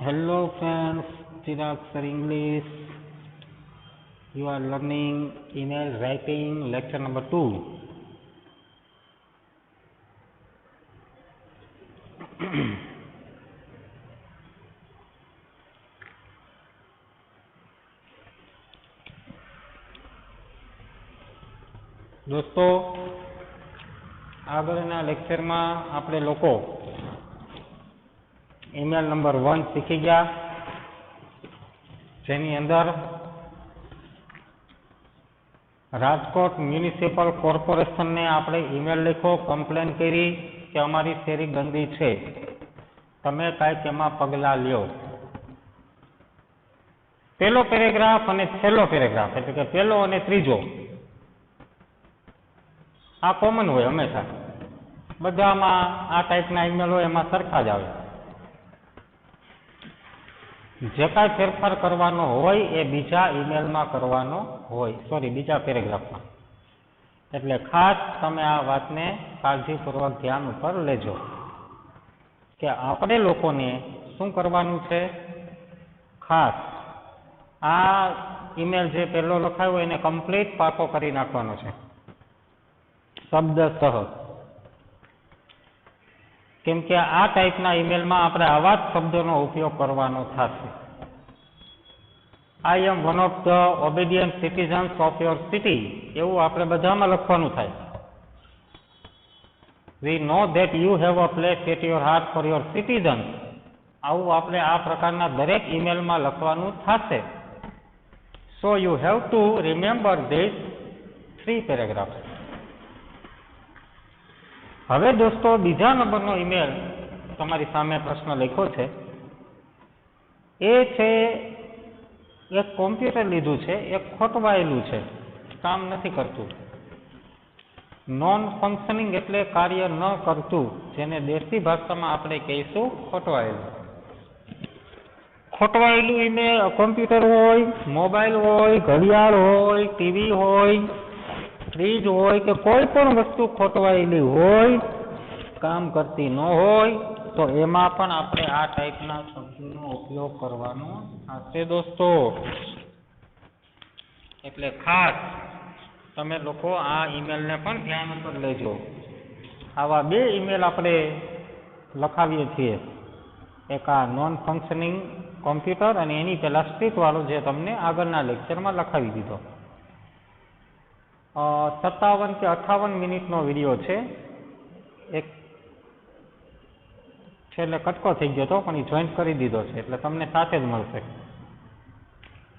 Hello friends, Chirag Sir English. You are learning email writing lecture number 2. દોસ્તો આગળના લેક્ચરમાં આપણે લોકો ઈમેલ નંબર 1 શીખી ગયા, જેની અંદર રાજકોટ મ્યુનિસિપલ કોર્પોરેશનને આપણે ઈમેલ લખ્યો, કમ્પ્લેન કરી કે અમારી શેરી ગંદી છે, તમે કાંઈક એમાં પગલાં લ્યો. પહેલો પેરેગ્રાફ અને છેલ્લો પેરેગ્રાફ એટલે કે પહેલો અને ત્રીજો આ કોમન હોય, હંમેશા બધામાં આ ટાઈપના ઈમેલ હોય એમાં સરખા જ આવે. જે કાંઈ ફેરફાર કરવાનો હોય એ બીજા ઈમેલમાં કરવાનો હોય, બીજા પેરેગ્રાફમાં. એટલે ખાસ તમે આ વાતને કાળજીપૂર્વક ધ્યાન ઉપર લેજો કે આપણે લોકોને શું કરવાનું છે. ખાસ આ ઈમેલ જે પહેલો લખાયો એને કમ્પ્લીટ પાકો કરી નાખવાનો છે, શબ્દસહ. કેમ કે આ ટાઈપના ઈમેલમાં આપણે આવા જ શબ્દોનો ઉપયોગ કરવાનો થશે. I am one of the obedient citizens of your city, એવું આપણે બધામાં લખવાનું થાય. We know that you have a place at your heart for your citizens, આવું આપણે આ પ્રકારના દરેક ઈમેલમાં લખવાનું થશે. So you have to remember this 3 paragraph. હવે દોસ્તો બીજા નંબરનો ઈમેલ તમારી સામે પ્રશ્ન લખ્યો છે, એ છે એક કોમ્પ્યુટર લીધું છે, એક ખોટવાયેલું છે, કામ નથી કરતું. નોન ફંક્શનિંગ એટલે કાર્ય ન કરતું, જેને દેશી ભાષામાં આપણે કહીશું ખોટવાયેલું. ખોટવાયેલું ઈમેલ કોમ્પ્યુટર હોય, મોબાઈલ હોય, ઘડિયાળ હોય, ટીવી હોય, ફ્રીજ હોય કે કોઈ પણ વસ્તુ ખોટવાયેલી હોય, કામ કરતી ન હોય, તો એમાં પણ આપણે આ ટાઈપના શબ્દોનો ઉપયોગ કરવાનો થશે દોસ્તો. એટલે ખાસ તમે લોકો આ ઈમેલને પણ ધ્યાન ઉપર લેજો. આવા 2 ઈમેલ આપણે લખાવીએ છીએ, એક આ નોન ફંક્શનિંગ કોમ્પ્યુટર અને એની પહેલા સ્ટ્રીટ વાળો જે તમને આગળના લેક્ચરમાં લખાવી દીધો. 57 કે 58 મિનિટનો વિડીયો છે. એક છેલ્લે કટકો થઈ ગયો હતો પણ એ જોઈન્ટ કરી દીધો છે, એટલે તમને સાથે જ મળશે.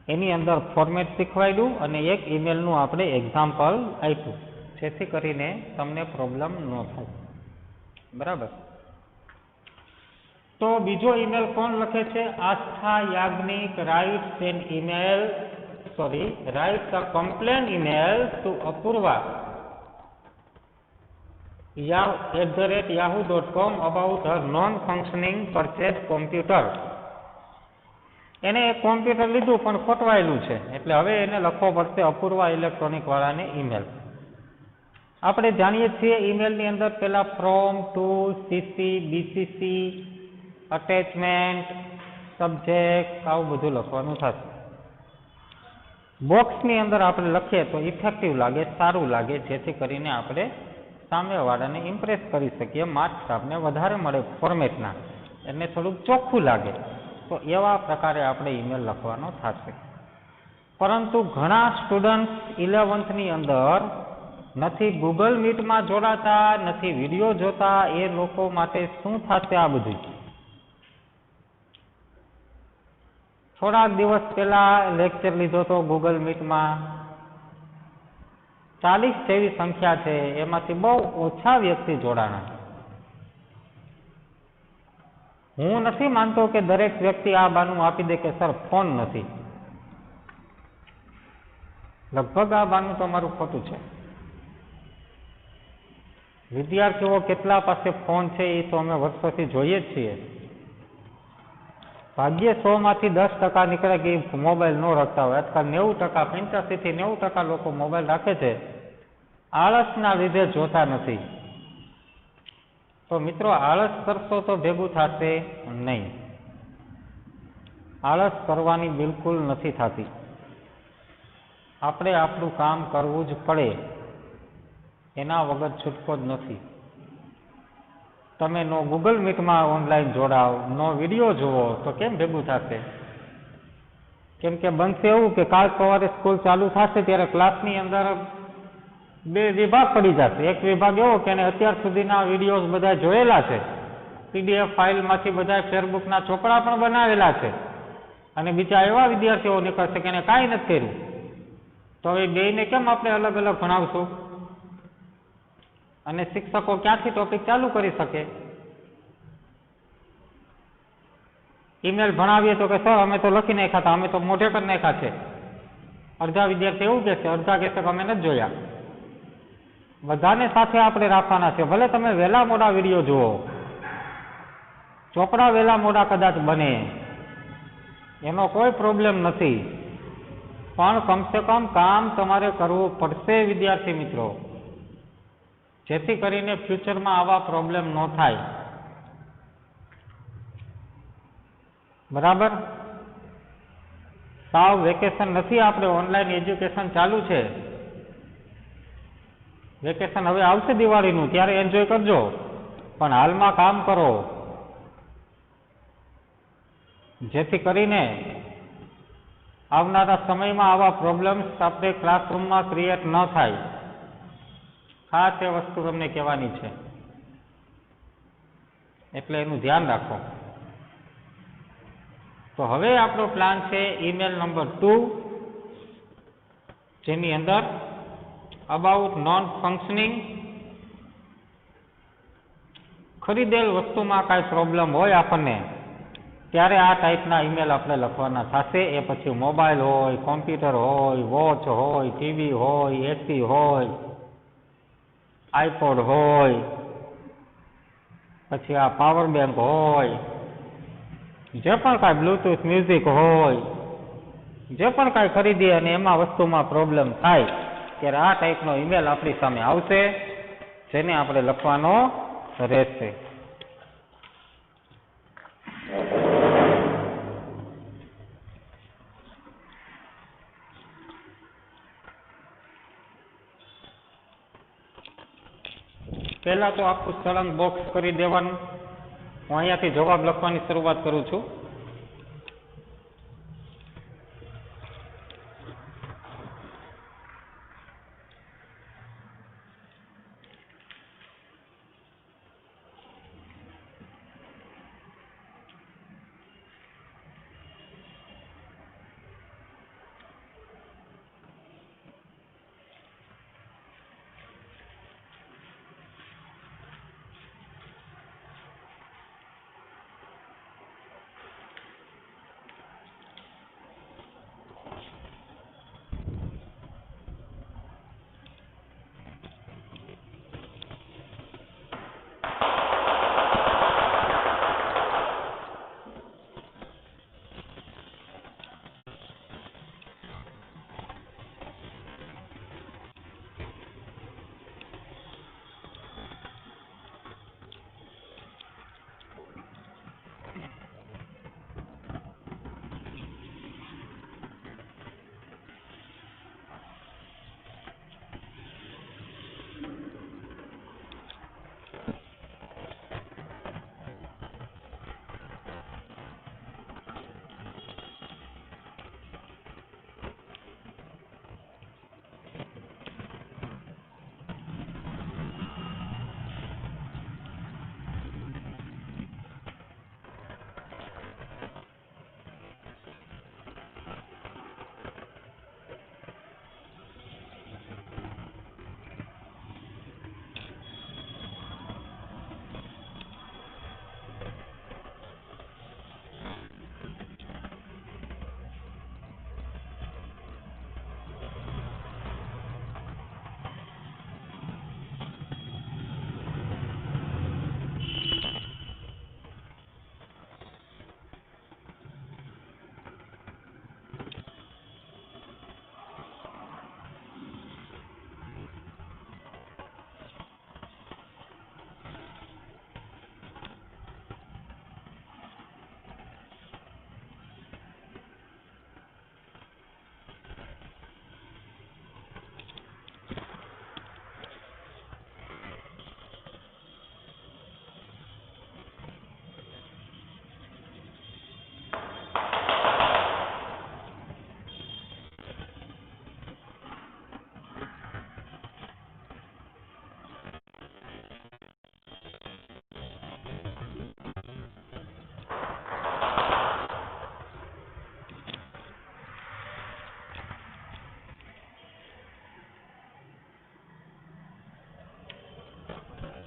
એની અંદર ફોર્મેટ શીખવાડ્યું અને એક ઈમેલનું આપણે એક્ઝામ્પલ આપ્યું, જેથી કરીને તમને પ્રોબ્લેમ ન થાય. બરાબર. તો બીજો ઈમેલ કોણ લખે છે? Aastha Yagnik writes an email writes a complaint email to Apurva @yahoo.com about her non-functioning purchase computer. એને એક કોમ્પ્યુટર લીધું પણ ખોટવાયેલું છે, એટલે હવે એને લખવો પડશે અપૂર્વા ઇલેક્ટ્રોનિક વાળાને ઈમેલ. આપણે જાણીએ છીએ ઈમેલની અંદર પેલા from, to, CC, BCC, attachment, subject, આવું બધું લખવાનું થશે. બોક્સની અંદર આપણે લખીએ તો ઇફેક્ટિવ લાગે, સારું લાગે, જેથી કરીને આપણે સામેવાળાને ઇમ્પ્રેસ કરી શકીએ, માર્ક્સ આપણે વધારે મળે ફોર્મેટના, એને થોડુંક ચોખ્ખું લાગે. તો એવા પ્રકારે આપણે ઈમેલ લખવાનો થશે. પરંતુ ઘણા સ્ટુડન્ટ્સ 11th અંદર નથી ગૂગલ મીટમાં જોડાતા, નથી વિડીયો જોતા, એ લોકો માટે શું થશે આ બધું? થોડાક દિવસ પહેલા લેક્ચર લીધો હતો ગૂગલ મીટમાં, 40 જેવી સંખ્યા છે, એમાંથી બહુ ઓછા વ્યક્તિ જોડાણા. હું નથી માનતો કે દરેક વ્યક્તિ આ બાનું આપી દે કે સર ફોન નથી. લગભગ આ બાનું તમારું ખોટું છે. વિદ્યાર્થીઓ કેટલા પાસે ફોન છે એ તો અમે વર્ષોથી જોઈએ જ છીએ. ભાગ્યે 100માંથી 10% નીકળે કે મોબાઈલ ન રાખતા હોય. આજકાલ 90%, 85 થી 90% લોકો મોબાઈલ રાખે છે, આળસના લીધે જોતા નથી. તો મિત્રો આળસ કરશો તો ભેગું થશે નહીં. આળસ કરવાની બિલકુલ નથી થતી. આપણે આપણું કામ કરવું જ પડે, એના વગર છૂટકો જ નથી. તમે નો ગૂગલ મીટમાં ઓનલાઈન જોડાવ, નો વિડીયો જુઓ તો કેમ ભેગું થશે? કેમ કે બનશે એવું કે કાલ સવારે સ્કૂલ ચાલુ થશે ત્યારે ક્લાસની અંદર બે વિભાગ પડી જશે. એક વિભાગ એવો કે એને અત્યાર સુધીના વિડીયોઝ બધા જોયેલા છે, પીડીએફ ફાઇલમાંથી બધા ફેરબુકના ચોપડા પણ બનાવેલા છે, અને બીજા એવા વિદ્યાર્થીઓ નીકળશે કે એને કાંઈ નથી કર્યું. તો હવે બેયને કેમ આપણે અલગ અલગ ભણાવશું? અને શિક્ષકો ક્યાંથી ટોપિક ચાલુ કરી શકે? ઈમેલ ભણાવીએ તો કે સર અમે તો લખી નાખ્યા હતા, અમે તો મોઢે કરી નાખ્યા છે. અડધા વિદ્યાર્થી એવું કહેશે, અડધા કહેશે કે અમે નથી જોયા. બધાને સાથે આપણે રાખવાના છે. ભલે તમે વહેલા મોડા વિડીયો જુઓ, ચોપડા વહેલા મોડા કદાચ બને, એનો કોઈ પ્રોબ્લેમ નથી, પણ કમસે કમ કામ તમારે કરવું પડશે વિદ્યાર્થી મિત્રો, જેથી કરીને ફ્યુચરમાં આવા પ્રોબ્લેમ ન થાય. બરાબર? સાવ વેકેશન નથી, આપણે ઓનલાઈન એજ્યુકેશન ચાલુ છે. વેકેશન હવે આવશે દિવાળીનું, ત્યારે એન્જોય કરજો, પણ હાલમાં કામ કરો, જેથી કરીને આવનારા સમયમાં આવા પ્રોબ્લેમ્સ આપણે ક્લાસરૂમમાં ક્રિએટ ન થાય. ખાસ એ વસ્તુ તમને કહેવાની છે, એટલે એનું ધ્યાન રાખો. તો હવે આપણો પ્લાન છે ઈમેલ નંબર 2, જેની અંદર અબાઉટ નોન ફંક્શનિંગ. ખરીદેલ વસ્તુમાં કાંઈ પ્રોબ્લેમ હોય આપણને, ત્યારે આ ટાઈપના ઈમેલ આપણે લખવાના થશે. એ પછી મોબાઈલ હોય, કોમ્પ્યુટર હોય, વોચ હોય, ટીવી હોય, એસી હોય, આઈપોડ હોય, પછી આ પાવર બેંક હોય, જે પણ કાંઈ બ્લૂટૂથ મ્યુઝિક હોય, જે પણ કાંઈ ખરીદીએ અને એમાં વસ્તુમાં પ્રોબ્લેમ થાય, ત્યારે આ ટાઈપનો ઈમેલ આપણી સામે આવશે, જેને આપણે લખવાનો રહેશે. પહેલા તો આખું સળંગ બોક્સ કરી દેવાનું. હું અહીંયાથી જવાબ લખવાની શરૂઆત કરું છું.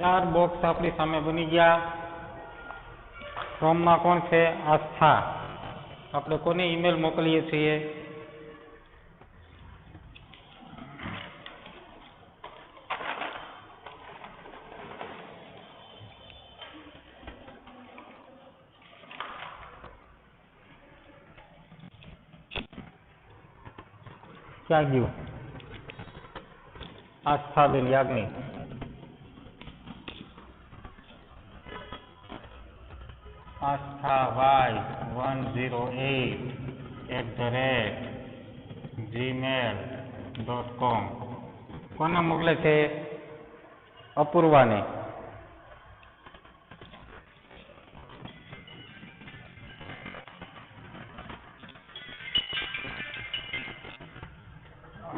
4 બોક્સ આપણી સામે બની ગયા. ફ્રોમમાં કોણ છે? આસ્થા. આપણે કોને ઈમેલ મોકલીએ છીએ? ક્યાં ગયું? આસ્થાબેન યાજ્ઞિક. આસ્થાભાઈ108@gmail.com. કોને મોકલે છે? અપૂર્વાને.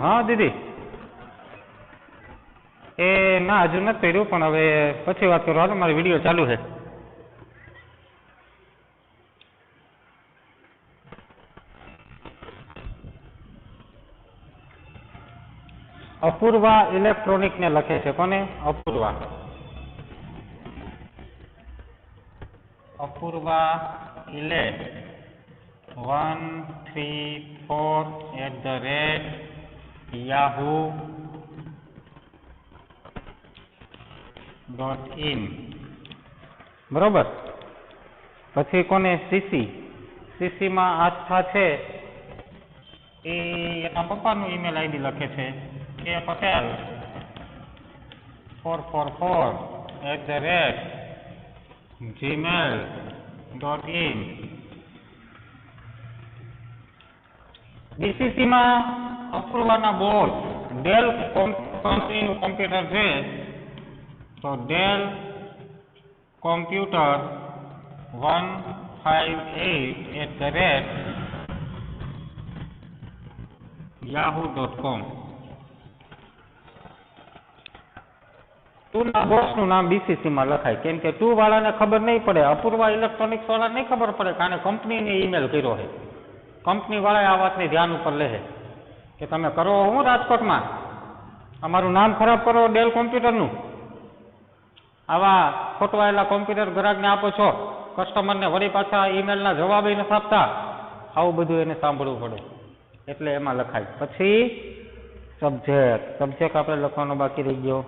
હા દીદી, એ ના હજુ નથી કર્યું, પણ હવે પછી વાત કરો. હાલો, મારો વિડીયો ચાલુ છે. અપૂર્વા ઇલેક્ટ્રોનિક ને લખે છે. કોને? અપૂર્વા. Apurva elect 134@yahoo.in. બરોબર. પછી કોને? સીસી. સીસીમાં આસ્થા છે, એ એના પપ્પાનું ઈમેલ આઈડી લખે છે કે પટેલ 444@gmail.in. બીસીસીમાં અપૂર્વાના બોસ ડેલ કંપનીનું કોમ્પ્યુટર છે, તો ડેલ કોમ્પ્યુટર 158@yahoo.com. ટુના બોસનું નામ બીસીસીમાં લખાય, કેમ કે ટુ વાળાને ખબર નહીં પડે, અપૂર્વા ઇલેક્ટ્રોનિક્સ વાળા નહીં ખબર પડે કે આને કંપનીને ઈમેલ કર્યો છે. કંપની વાળાએ આ વાતને ધ્યાન ઉપર લે કે તમે કરો હું રાજકોટમાં અમારું નામ ખરાબ કરો ડેલ કોમ્પ્યુટરનું, આવા ખોટવાયેલા કોમ્પ્યુટર ગ્રાહકને આપો છો, કસ્ટમરને વળી પાછા ઈમેલના જવાબ નથી આપતા, આવું બધું એને સાંભળવું પડે, એટલે એમાં લખાય. પછી સબ્જેક્ટ આપણે લખવાનો બાકી રહી ગયો.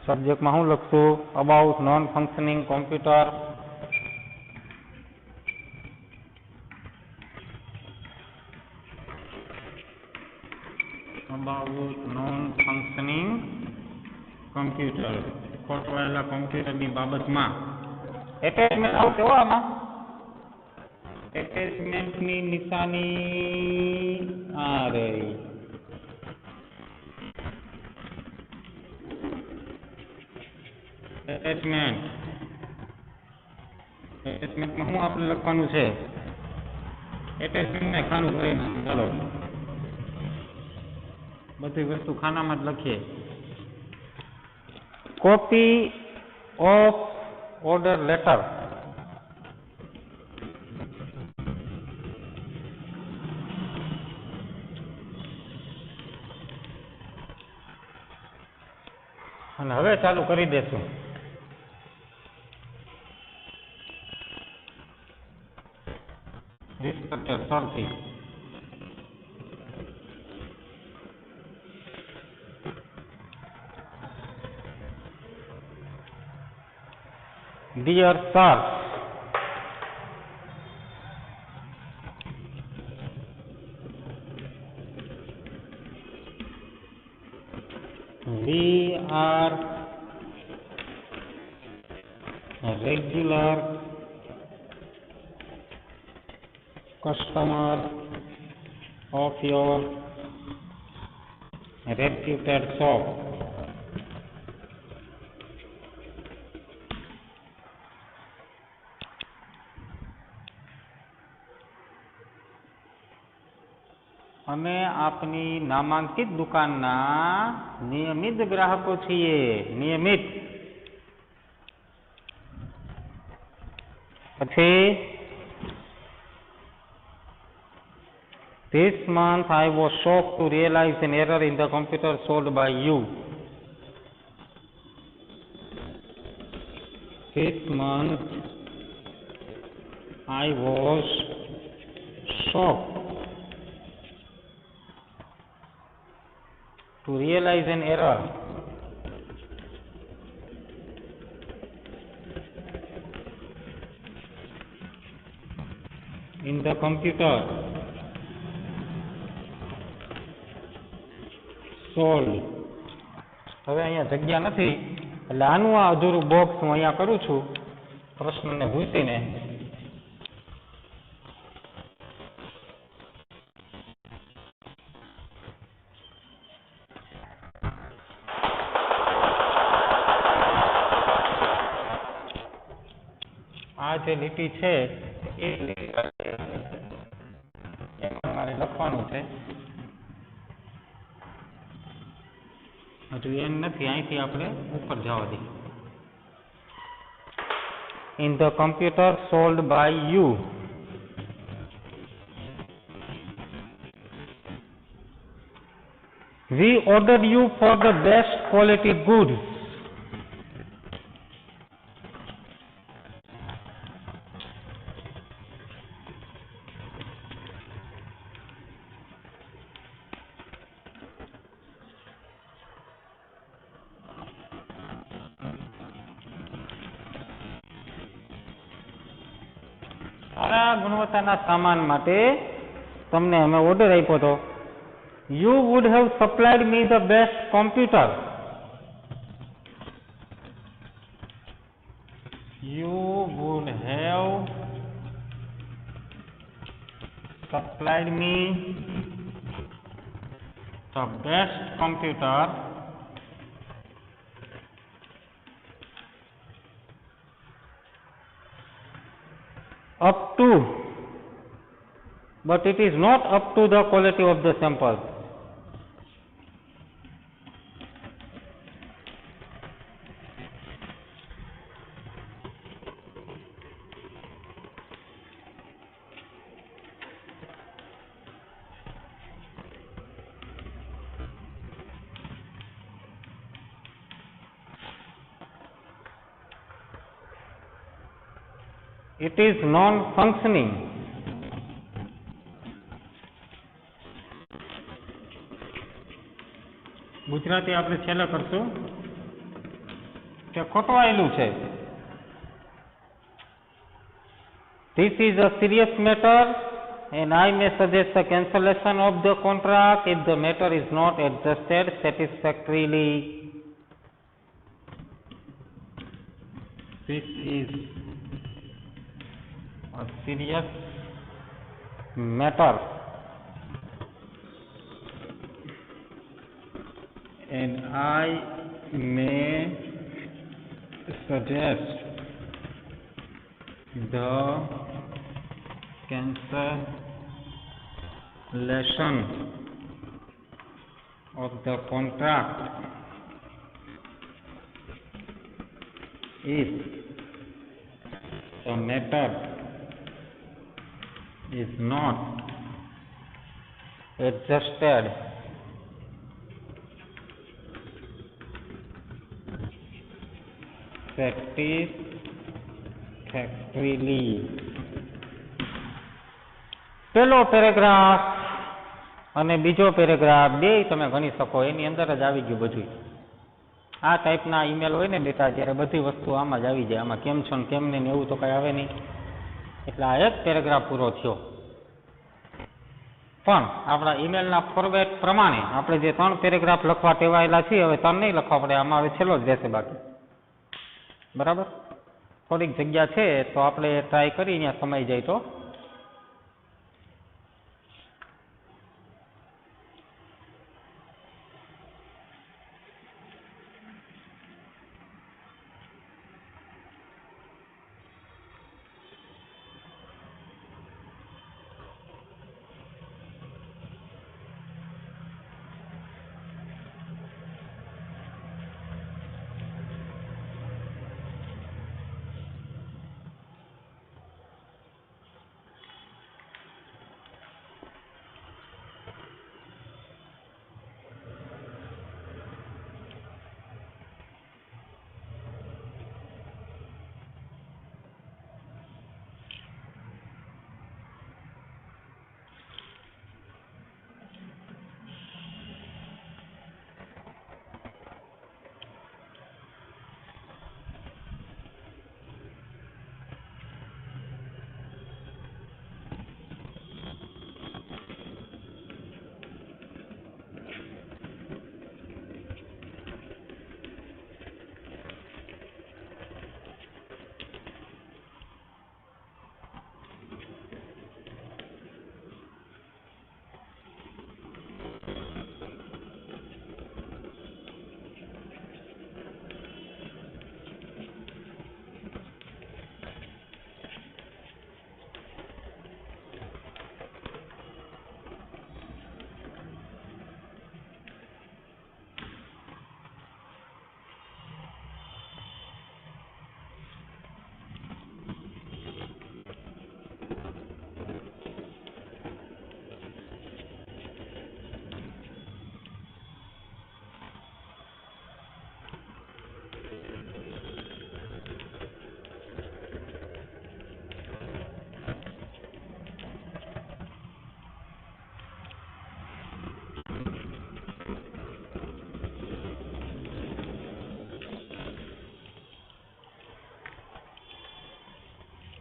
સબ્જેક્ટમાં હું લખશું? About non functioning computer. About non functioning computer, ખોટવાયેલા કોમ્પ્યુટરની બાબતમાં. એટેચમેન્ટ આવશે હો આમાં. એટેચમેન્ટની નિશાની આ રહી. એટેચમેન્ટમાં શું આપણે લખવાનું છે? એટેચમેન્ટને ખાનું કરી નાખીએ. ચાલો, બધી વસ્તુ ખાનામાં જ લખીએ. Copy of order letter. અને હવે ચાલુ કરી દેશું. Restructure સરથી. Dear sir, we are regular customer of your reputed shop. અમે આપની નામાંકિત દુકાનના નિયમિત ગ્રાહકો છીએ. નિયમિત. પછી this month I was shocked to realize an error in the computer sold by you. This month I was shocked to realize an error in the computer sold. હવે અહીંયા જગ્યા નથી એટલે આનું આ અધૂરું બોક્સ હું અહીંયા કરું છું પ્રશ્નને ભૂસીને. આ જે લીટી છે એ એમાં મારે લખવાનું છે. હજુ એમ નથી, અહીંથી આપણે ઉપર જવા દઈએ. In the computer sold by you. We ordered you for the best quality goods. સારા ગુણવત્તાના સામાન માટે તમને અમે ઓર્ડર આપ્યો હતો. You would have supplied me the best computer. You would have supplied me the best computer up to, but it is not up to the quality of the sample. It is non-functioning. Gujarati આપણે છેલ્લે કરશું કે ખોટું આવેલું છે. This is a serious matter and I may suggest the cancellation of the contract if the matter is not adjusted satisfactorily. This is a serious matter and I may suggest the cancellation of the contract if the matter is not adjusted satisfactorily. પહેલો paragraph અને બીજો paragraph બે તમે ગણી શકો, એની અંદર જ આવી ગયું બધું. આ ટાઈપના ઈમેલ હોય ને ડેટા, ત્યારે બધી વસ્તુ આમાં જ આવી જાય. આમાં કેમ છો ને કેમ નહીં એવું તો કંઈ આવે નહીં. એટલે આ એક પેરેગ્રાફ પૂરો થયો. પણ આપણા ઈમેલના ફોર્મેટ પ્રમાણે આપણે જે 3 પેરેગ્રાફ લખવા ટેવાયેલા છીએ, હવે 3 નહીં લખવા પડે. આમાં હવે છેલ્લો જ રહેશે બાકી. બરાબર? થોડીક જગ્યા છે તો આપણે ટ્રાય કરી અહીંયા સમાઈ જાય તો.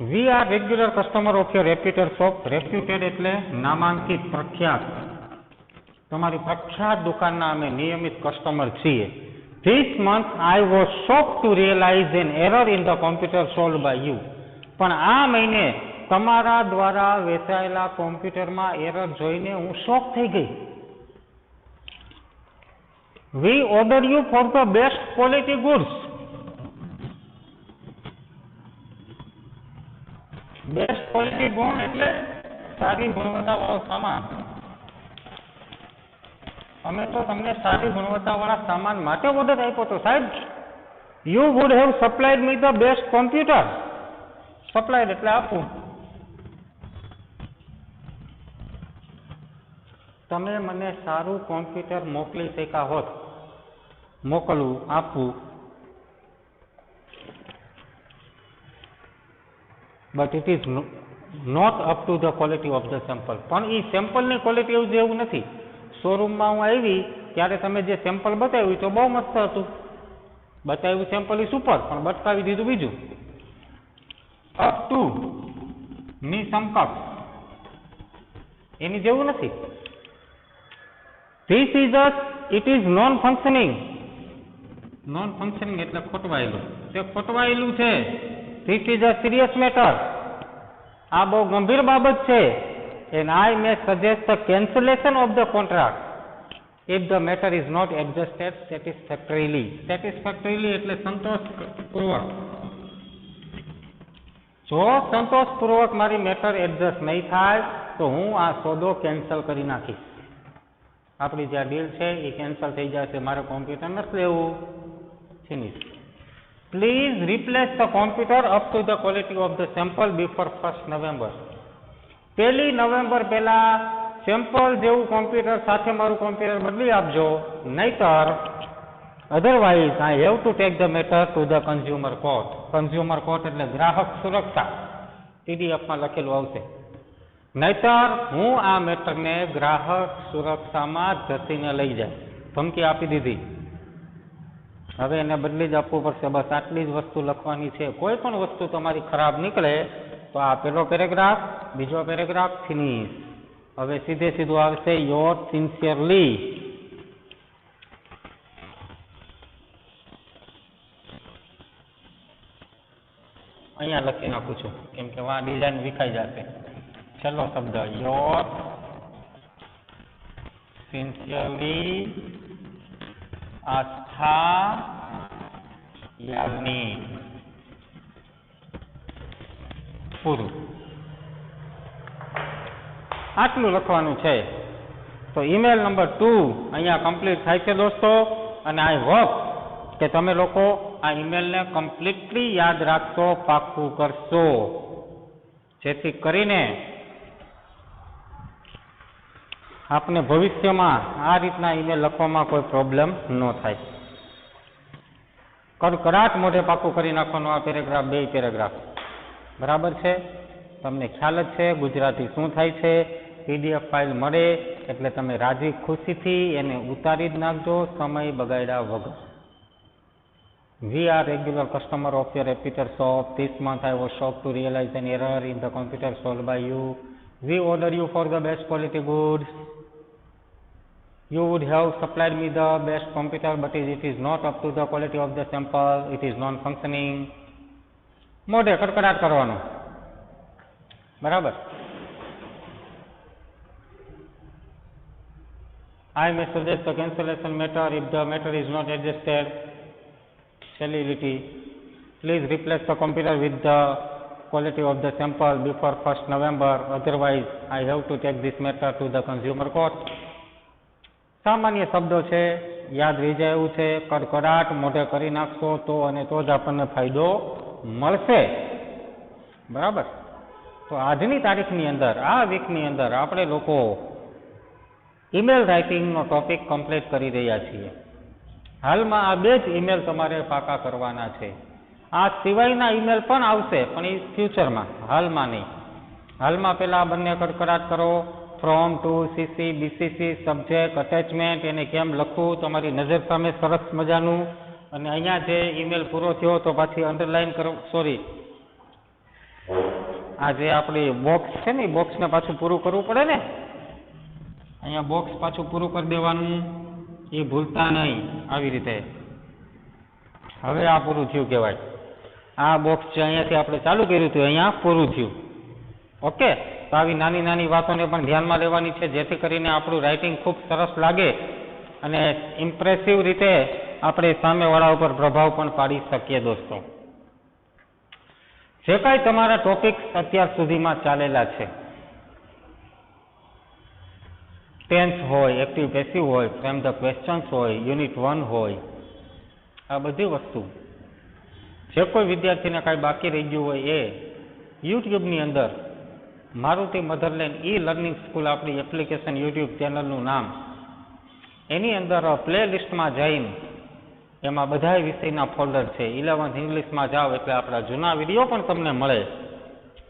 We are regular customer of your reputed shop. Reputed એટલે નામાંકિત, પ્રખ્યાત. તમારી પ્રખ્યાત દુકાનના અમે નિયમિત કસ્ટમર છીએ. This month I was shocked to realize an error in the computer solved by you. પણ આ મહિને તમારા દ્વારા વેચાયેલા કોમ્પ્યુટરમાં એરર જોઈને હું શોક થઈ ગઈ. We order you for the best quality goods. Best quality ગુણ એટલે સારી ગુણવત્તાવાળો સામાન. અમે તો તમને સારી ગુણવત્તાવાળા સામાન માટે ઓર્ડર આપ્યો હતો સાહેબ. You would have supplied me the best computer. Supplied એટલે આપવું. તમે મને સારું કોમ્પ્યુટર મોકલી શક્યા હોત. મોકલવું, આપવું. But it is not up to the quality of the sample. પણ એ સેમ્પલની ક્વોલિટી જેવું નથી. શોરૂમમાં હું આવી ત્યારે તમે જે સેમ્પલ બતાવ્યું તો બહુ મસ્ત હતું. બતાવ્યું સેમ્પલ એ સુપર, પણ બતાવી દીધું બીજું. અપ ટુ ની સમકક્ષ એની જેવું નથી. This is it is known functioning. Non functioning એટલે ખોટવાયેલું. તે ખોટવાયેલું છે. This is a serious matter. આ બહુ ગંભીર બાબત છે. And I may suggest the cancellation of the contract if the matter is not adjusted satisfactorily. Satisfactorily એટલે સંતોષપૂર્વક. જો સંતોષપૂર્વક મારી મેટર એડજસ્ટ નહીં થાય તો હું આ સોદો કેન્સલ કરી નાખીશ. આપણી જે ડીલ છે એ કેન્સલ થઈ જશે. મારે કોમ્પ્યુટર નથી લેવું. Finish. Please replace the computer up to the quality of the sample before 1st November. 1 November પહેલા સેમ્પલ જેવું કોમ્પ્યુટર સાથે મારું કોમ્પ્યુટર બદલી આપજો, નહીતર otherwise I have to take the matter to the consumer court. Consumer court એટલે ગ્રાહક સુરક્ષા. પીડીએફમાં લખેલું આવશે. નહીતર હું આ મેટરને ગ્રાહક સુરક્ષામાં ધસીને લઈ જાય. ધમકી આપી દીધી. હવે એને બદલી જ આપવું પડશે. બસ આટલી જ વસ્તુ લખવાની છે. કોઈ પણ વસ્તુ તમારી ખરાબ નીકળે તો આ પેલો પેરેગ્રાફ, બીજો પેરેગ્રાફ, ફિનિશ. હવે સીધે સીધું આવશે યોર સિન્સિયરલી. અહીંયા લખી નાખું છું કેમ કે આ ડિઝાઇન વિખાઈ જશે. છેલ્લો શબ્દ યોર સિન્સિયરલી આસ્થા યાજ્ઞિક. પૂરું. આટલું લખવાનું છે. તો ઈમેલ નંબર 2 અહીંયા કમ્પ્લીટ થાય છે દોસ્તો. અને આઈ હોપ કે તમે લોકો આ ઈમેલને કમ્પ્લીટલી યાદ રાખશો, પાક્કું કરશો, જેથી કરીને આપને ભવિષ્યમાં આ રીતના ઈમેલ લખવામાં કોઈ પ્રોબ્લેમ ન થાય. કડકડાટ મોઢે પાક્કું કરી નાખવાનું આ પેરેગ્રાફ, 2 પેરેગ્રાફ. બરાબર છે? તમને ખ્યાલ જ છે ગુજરાતી શું થાય છે. પીડીએફ ફાઇલ મળે એટલે તમે રાજી ખુશીથી એને ઉતારી જ નાખજો, સમય બગાડ્યા વગર. We are regular customer of your reputed shop. This month I was shocked to realize an error in the computer solved by you. We order you for the best quality goods. You would have supplied me the best computer, but it is not up to the quality of the sample. It is non-functioning. મોઢે કડકડાટ કરવાનો. બરાબર. I may suggest the cancellation matter if the matter is not adjusted. Celebrity. Please replace the computer with the quality of the sample before 1st November. Otherwise, I have to take this matter to the consumer court. સામાન્ય શબ્દો છે, યાદ રહી જાય એવું છે. કડકડાટ મોઢે કરી નાખશો તો અને તો જ આપણને ફાયદો મળશે. બરાબર. તો આજની તારીખની અંદર, આ વીકની અંદર આપણે લોકો ઈમેલ રાઇટિંગનો ટોપિક કમ્પ્લીટ કરી રહ્યા છીએ. હાલમાં આ 2 જ ઈમેલ તમારે પાકા કરવાના છે. આ સિવાયના ઈમેલ પણ આવશે, પણ એ ફ્યુચરમાં, હાલમાં નહીં. હાલમાં પહેલા આ બંને કડકડાટ કરો. From to CC, BCC, subject, attachment, એને કેમ લખવું તમારી નજર સામે સરસ મજાનું. અને અહીંયા જે ઈમેલ પૂરો થયો તો પાછી અંડરલાઈન કરો, સોરી આ જે આપણી બોક્સ છે ને, બોક્સને પાછું પૂરું કરવું પડે ને, અહીંયા બોક્સ પાછું પૂરું કરી દેવાનું, એ ભૂલતા નહીં. આવી રીતે હવે આ પૂરું થયું કહેવાય. આ બોક્સ જે અહીંયાથી આપણે ચાલુ કર્યું હતું અહીંયા પૂરું થયું. ઓકે, તો આવી નાની નાની વાતોને પણ ધ્યાનમાં લેવાની છે, જેથી કરીને આપણું રાઇટિંગ ખૂબ સરસ લાગે અને ઇમ્પ્રેસિવ રીતે આપણે સામેવાળા ઉપર પ્રભાવ પણ પાડી શકીએ. દોસ્તો, જે કાંઈ તમારા ટોપિક્સ અત્યાર સુધીમાં ચાલેલા છે, ટેન્સ હોય, એક્ટિવ પેસિવ હોય, ફ્રેમ ધ ક્વેશ્ચન્સ હોય, યુનિટ 1 હોય, આ બધી વસ્તુ જે કોઈ વિદ્યાર્થીને કાંઈ બાકી રહી ગયું હોય એ યુટ્યુબની અંદર મારુતિ મધરલેન્ડ ઈ લર્નિંગ સ્કૂલ આપણી એપ્લિકેશન યુટ્યુબ ચેનલનું નામ, એની અંદર પ્લે લિસ્ટમાં જઈને એમાં બધા વિષયના ફોલ્ડર છે. 11th ઇંગ્લિશમાં જાઓ એટલે આપણા જૂના વિડીયો પણ તમને મળે,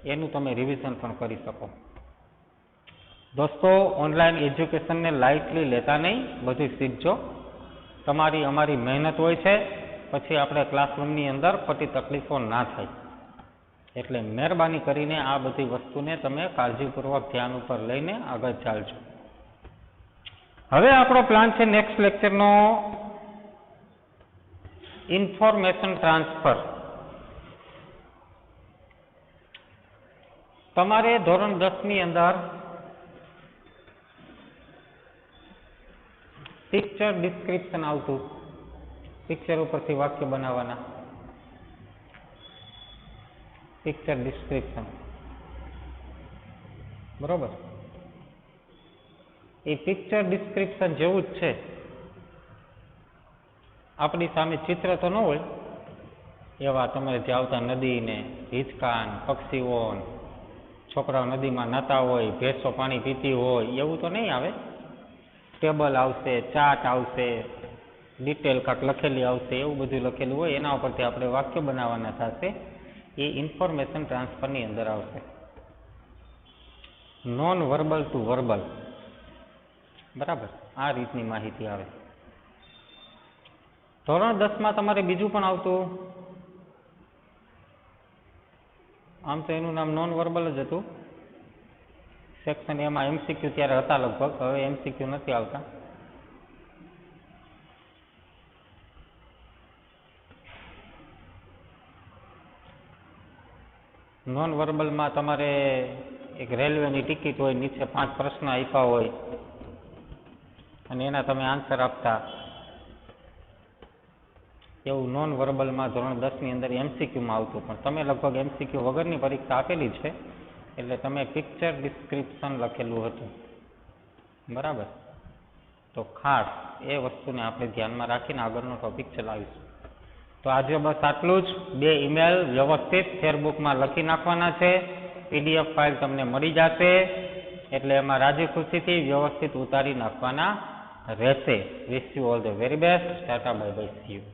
એનું તમે રિવિઝન પણ કરી શકો. દોસ્તો, ઓનલાઈન એજ્યુકેશનને લાઇટલી લેતા નહીં, બધું શીખજો. તમારી અમારી મહેનત હોય છે, પછી આપણે ક્લાસરૂમની અંદર ખોટી તકલીફો ના થાય. એટલે મહેરબાની કરીને આ બધી વસ્તુને તમે કાળજીપૂર્વક ધ્યાન ઉપર લઈને આગળ ચાલજો. હવે આપણો પ્લાન છે નેક્સ્ટ લેક્ચરનો ઇન્ફોર્મેશન ટ્રાન્સફર. તમારે ધોરણ 10ની અંદર પિક્ચર ડિસ્ક્રિપ્શન આવતું, પિક્ચર ઉપરથી વાક્ય બનાવવાના, પિક્ચર ડિસ્ક્રિપ્શન, બરોબર. એ પિક્ચર ડિસ્ક્રિપ્શન જેવું જ છે. આપણી સામે ચિત્ર તો ન હોય એવા તમારે જે આવતા નદી ને હિંચકા, પક્ષીઓ, છોકરાઓ નદીમાં નાતા હોય, ભેંસો પાણી પીતી હોય, એવું તો નહીં આવે. ટેબલ આવશે, ચાર્ટ આવશે, ડિટેલ કાંક લખેલી આવશે, એવું બધું લખેલું હોય, એના ઉપરથી આપણે વાક્ય બનાવવાના થશે. એ ઇન્ફોર્મેશન ટ્રાન્સફરની અંદર આવશે. નોન વર્બલ ટુ વર્બલ, બરાબર, આ રીતની માહિતી આવે. ધોરણ 10માં તમારે બીજું પણ આવતું, આમ તો એનું નામ નોન વર્બલ જ હતું. સેક્શન એમાં એમસીક્યુ ત્યારે હતા લગભગ, હવે એમસીક્યુ નથી આવતા. નોન વર્બલમાં તમારે એક રેલવેની ટિકિટ હોય, નીચે 5 પ્રશ્ન આપ્યા હોય અને એના તમે આન્સર આપતા, એવું નોન વર્બલમાં ધોરણ 10ની અંદર એમસીક્યુમાં આવતું. પણ તમે લગભગ એમસીક્યુ વગરની પરીક્ષા આપેલી છે, એટલે તમે પિક્ચર ડિસ્ક્રિપ્શન લખેલું હતું, બરાબર. તો ખાસ એ વસ્તુને આપણે ધ્યાનમાં રાખીને આગળનો ટોપિક ચલાવીશું. તો આજે બસ આટલું જ. 2 ઈમેલ વ્યવસ્થિત ફેરબુકમાં લખી નાખવાના છે, પીડીએફ ફાઇલ તમને મળી જશે, એટલે એમાં રાજી ખુશીથી વ્યવસ્થિત ઉતારી નાખવાના રહેશે. Wish you all the very best. Tata, bye bye, C you.